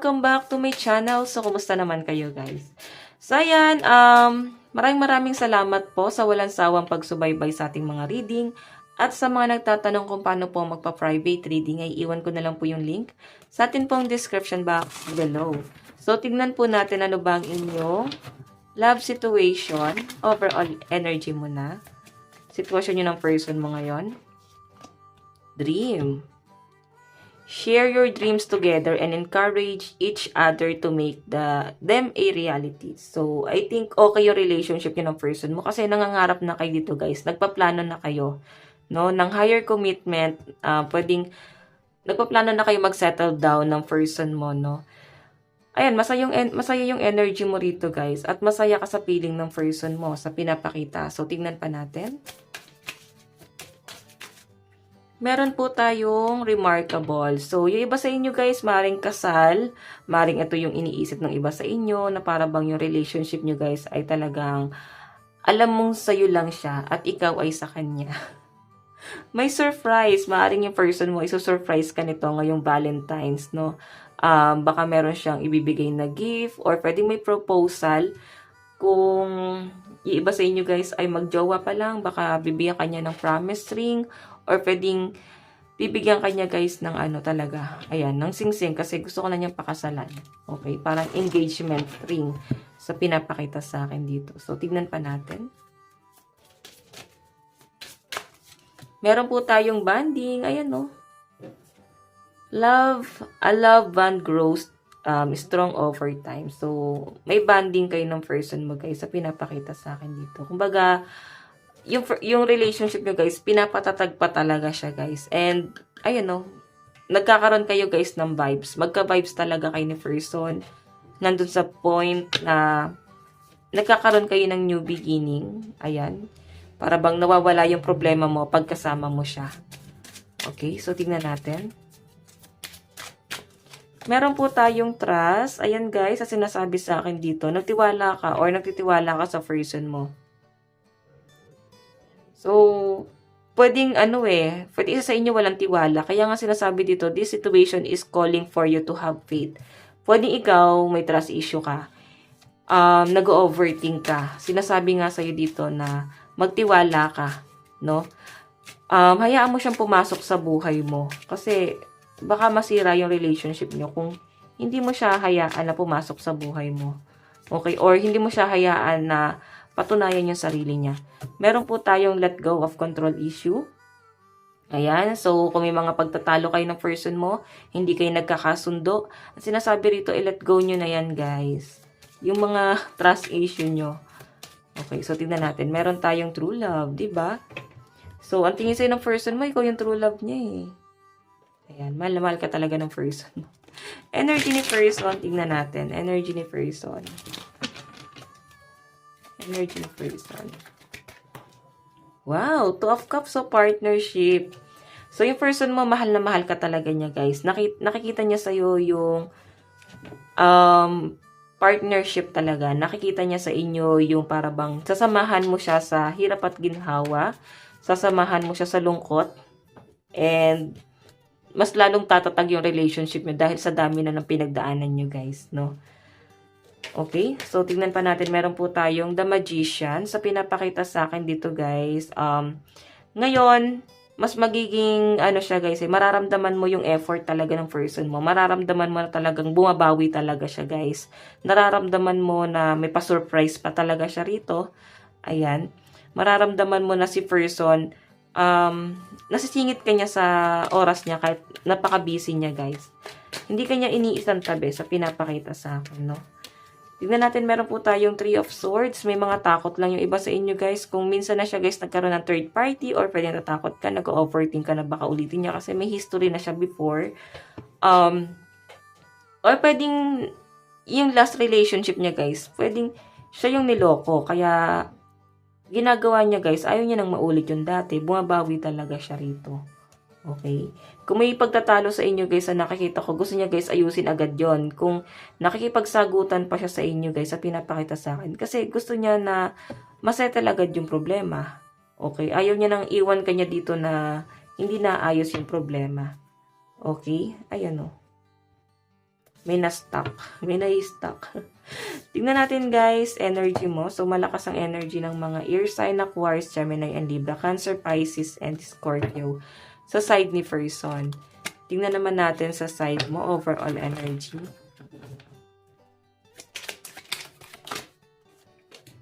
welcome back to my channel. So, kumusta naman kayo guys? So, ayan, maraming salamat po sa walang sawang pagsubaybay sa ating mga reading. At sa mga nagtatanong kung paano po magpa-private reading, ay iwan ko na lang po yung link sa atin pong description box below. So, tignan po natin ano ba ang inyong love situation, overall energy mo na. Sitwasyon nyo ng person mo ngayon. Dream. Share your dreams together and encourage each other to make them a reality. So, I think okay yung relationship yun ng person mo kasi nangangarap na kayo dito guys. Nagpaplano na kayo, no? Ng higher commitment, nagpaplano na kayo mag-settle down ng person mo, no? Ayan, masaya yung energy mo rito guys. At masaya ka sa feeling ng person mo, sa pinapakita. So, tingnan pa natin. Meron po tayong remarkable. So, yung iba sa inyo guys, maring kasal, maring ito yung iniisip ng iba sa inyo, na para bang yung relationship nyo guys ay talagang alam mong sa'yo lang siya at ikaw ay sa kanya. May surprise. Maring yung person mo, iso-surprise ka nito ngayong Valentine's, no? Baka meron siyang ibibigay na gift or pwedeng may proposal. Kung yung iba sa inyo guys ay magjowa pa lang, baka bibigyan kanya ng promise ring or pwedeng bibigyan kanya guys ng ano talaga, ayan, ng singsing kasi gusto ko na niyang pakasalan. Okay, parang engagement ring sa pinapakita sa akin dito. So, tignan pa natin. Meron po tayong banding, ayan no. A love bond grows strong over time. So, may banding kayo ng person mo guys sa pinapakita sa akin dito. Kumbaga, yung relationship nyo guys, pinapatatag pa talaga siya guys. And, ayun no, nagkakaroon kayo guys ng vibes. Magka-vibes talaga kayo ni person. Nandun sa point na nagkakaroon kayo ng new beginning. Ayan. Para bang nawawala yung problema mo pagkasama mo siya. Okay, so tingnan natin. Meron po tayong trust. Ayan guys, sa sinasabi sa akin dito, nagtiwala ka or nagtitiwala ka sa person mo. So, pwedeng pwede isa sa inyo walang tiwala. Kaya nga sinasabi dito, this situation is calling for you to have faith. Pwedeng ikaw, may trust issue ka. Nag-overthink ka. Sinasabi nga sa'yo dito na magtiwala ka, no? Hayaan mo siyang pumasok sa buhay mo. Kasi, baka masira yung relationship nyo kung hindi mo siya hayaan na pumasok sa buhay mo. Okay? Or hindi mo siya hayaan na patunayan yung sarili niya. Meron po tayong let go of control issue. Ayan. So, kung may mga pagtatalo kayo ng person mo, hindi kayo nagkakasundo, at sinasabi rito, i-let go nyo na yan, guys. Yung mga trust issue nyo. Okay, so tingnan natin. Meron tayong true love, diba? So, ang tingin sa'yo ng person mo, ikaw yung true love niya eh. Ayan, mahal na mahal ka talaga ng person mo. Energy ni person, tingnan natin. Energy ni person. Energy ng person. Wow! Two of Cups o partnership. So, yung person mo, mahal na mahal ka talaga niya, guys. Nakikita niya sa'yo yung partnership talaga. Nakikita niya sa inyo yung parabang sasamahan mo siya sa hirap at ginhawa. Sasamahan mo siya sa lungkot. And, mas lalong tatatag yung relationship niyo dahil sa dami na ng pinagdaanan niyo, guys, no? Okay, so tingnan pa natin, meron po tayong The Magician. Sa pinapakita sa akin dito guys, ngayon, mas magiging, siya guys, mararamdaman mo yung effort talaga ng person mo. Mararamdaman mo na talagang bumabawi talaga siya guys. Nararamdaman mo na may pa-surprise pa talaga siya rito. Ayan, mararamdaman mo na si person, nasisingit ka niya sa oras niya kahit napaka-busy niya guys. Hindi kanya iniisang tabi sa pinapakita sa akin, no? Tignan natin, meron po tayong Three of Swords. May mga takot lang yung iba sa inyo guys. Kung minsan na siya guys nagkaroon ng third party or pwede natakot ka, nag-overthink ka na baka ulitin niya kasi may history na siya before. Or pwedeng yung last relationship niya guys, pwedeng siya yung niloko. Kaya ginagawa niya guys, ayaw niya nang maulit yung dati. Bumabawi talaga siya rito. Okay? Kung may pagtatalo sa inyo guys na nakikita ko, gusto niya guys ayusin agad yon. Kung nakikipagsagutan pa siya sa inyo guys, sa pinapakita sa akin. Kasi gusto niya na masettle agad yung problema. Okay? Ayaw niya nang iwan kanya dito na hindi naayos yung problema. Okay? Ayan o. May na-stuck. May na-stuck. Tingnan natin guys, energy mo. So, malakas ang energy ng mga air sign, Aquarius, Gemini, and Libra, Cancer, Pisces, and Scorpio. Sa side ni person. Tingnan naman natin sa side mo, overall energy.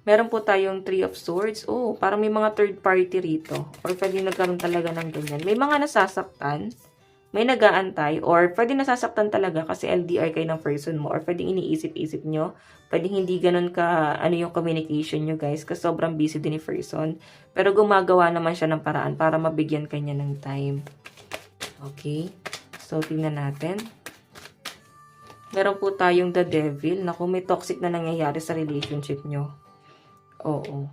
Meron po tayong Three of Swords. Oh, parang may mga third party rito. Or pwede nagkaroon talaga ng ganyan. May mga nasasaktan. May nag-aantay. Or pwede nasasaktan talaga kasi LDR kayo ng person mo. Or pwede iniisip-isip nyo. Pwede hindi ganun ka, yung communication nyo guys. Kasi sobrang busy din ni person. Pero gumagawa naman siya ng paraan para mabigyan kanya ng time. Okay. So, tingnan natin. Meron po tayong The Devil. Naku, may toxic na nangyayari sa relationship nyo. Oo.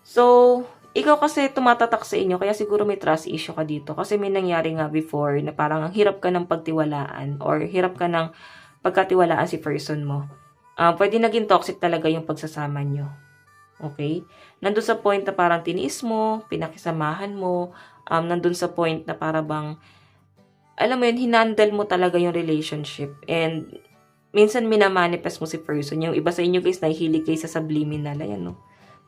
So, ikaw kasi tumatatak sa inyo, kaya siguro may trust issue ka dito. Kasi may nangyari nga before na parang ang hirap ka ng pagtiwalaan or hirap ka ng pagkatiwalaan si person mo. Pwede naging toxic talaga yung pagsasama nyo. Okay? Nandun sa point na parang tiniis mo, pinakisamahan mo, nandun sa point na para bang, alam mo yun, hinandle mo talaga yung relationship. And, minsan minamanifest mo si person. Yung iba sa inyo guys, nahihilig kayo sa subliminal. Ayan, no?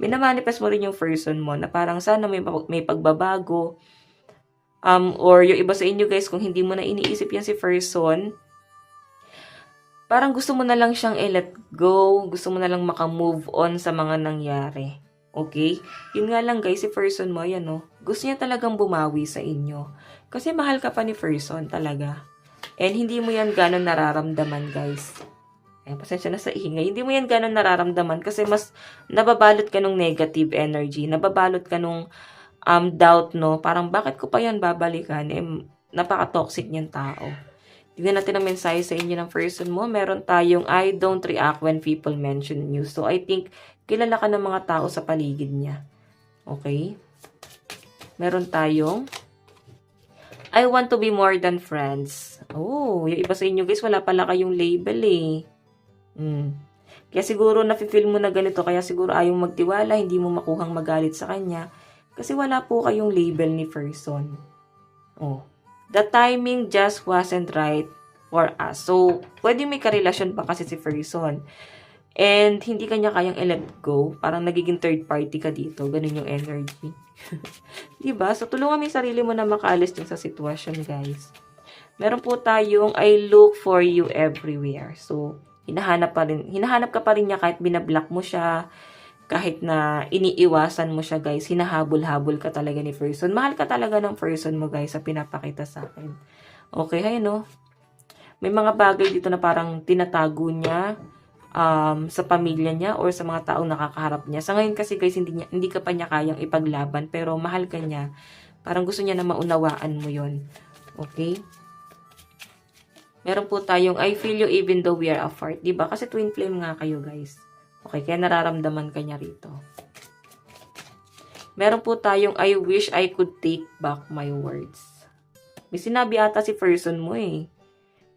Minamanifest mo rin yung person mo na parang sana may pagbabago. Or yung iba sa inyo guys, kung hindi mo na iniisip yan si person, parang gusto mo na lang siyang i-let go. Gusto mo na lang makamove on sa mga nangyari. Okay? Yun nga lang guys, si person mo, yan no, gusto niya talagang bumawi sa inyo. Kasi mahal ka pa ni person talaga. And hindi mo yan gano'n nararamdaman guys. Pasensya na sa ingay. Hindi mo yan ganun nararamdaman kasi mas nababalot ka nung negative energy. Nababalot ka nung doubt, no? Parang bakit ko pa yan babalikan? Napaka-toxic niyan tao. Tignan natin ang mensahe sa inyo ng person mo. Meron tayong I don't react when people mention you. So, I think kilala ka ng mga tao sa paligid niya. Okay? Meron tayong I want to be more than friends. Oh, yung iba sa inyo guys, wala pala kayong label eh. Kaya siguro nafe-feel mo na ganito, kaya siguro ayaw magtiwala, hindi mo makuhang magalit sa kanya. Kasi wala po kayong label ni person. Oh. The timing just wasn't right for us. So, pwede may karelasyon pa kasi si person. And hindi kanya kayang i-let go. Parang nagiging third party ka dito. Ganun yung energy. Diba? So, tulungan mo yung sarili mo na makaalis din sa sitwasyon, guys. Meron po tayong I look for you everywhere. So, hinahanap ka pa rin niya kahit binablock mo siya, kahit na iniiwasan mo siya guys, hinahabol-habol ka talaga ni person. Mahal ka talaga ng person mo guys sa pinapakita sa akin. Okay, hay no? May mga bagay dito na parang tinatago niya sa pamilya niya or sa mga taong nakakaharap niya. Sa ngayon kasi guys, hindi ka pa niya kayang ipaglaban pero mahal ka niya. Parang gusto niya na maunawaan mo yon. Okay? Meron po tayong I feel you even though we are apart. Diba? Kasi twin flame nga kayo, guys. Okay, kaya nararamdaman ka niya rito. Meron po tayong I wish I could take back my words. May sinabi ata si person mo eh.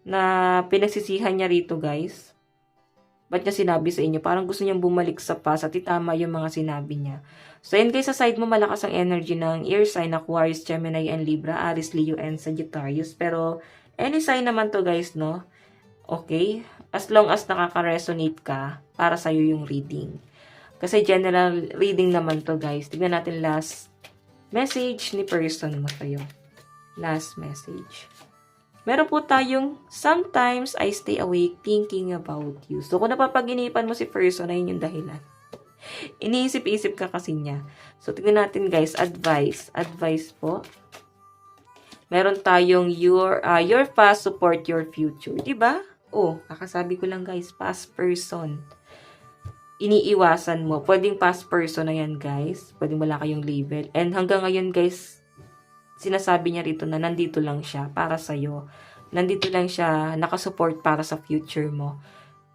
Na pinagsisihan niya rito, guys. Ba't niya sinabi sa inyo? Parang gusto niyang bumalik sa past at itama yung mga sinabi niya. So, yan guys, sa side mo malakas ang energy ng air sign, Aquarius, Gemini, and Libra, Aries, Leo, and Sagittarius. Pero, any sign naman to guys, no? Okay? As long as nakaka-resonate ka, para sa'yo yung reading. Kasi general reading naman to guys. Tignan natin last message ni person mo sa'yo. Last message. Meron po tayong sometimes I stay awake thinking about you. So kung napapaginipan mo si person, ayun yung dahilan. Iniisip-isip ka kasi niya. So tignan natin guys, advice. Advice po. Meron tayong your past support your future. Diba? Oh, kakasabi ko lang guys, past person. Iniiwasan mo. Pwedeng past person na yan guys. Pwedeng wala kayong label. And hanggang ngayon guys, sinasabi niya rito na nandito lang siya para sa'yo. Nandito lang siya nakasupport para sa future mo.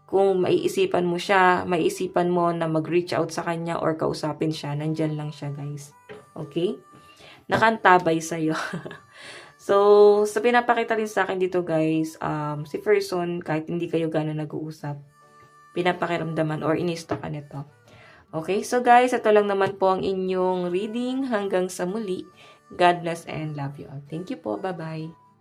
Kung maiisipan mo siya, maiisipan mo na mag-reach out sa kanya or kausapin siya, nandyan lang siya guys. Okay? Nakantabay sa'yo. So, sa pinapakita rin sa akin dito guys, si person, kahit hindi kayo gano'n nag-uusap, pinapakiramdaman or inisto ka nito. Okay, so guys, ito lang naman po ang inyong reading. Hanggang sa muli. God bless and love you all. Thank you po. Bye-bye.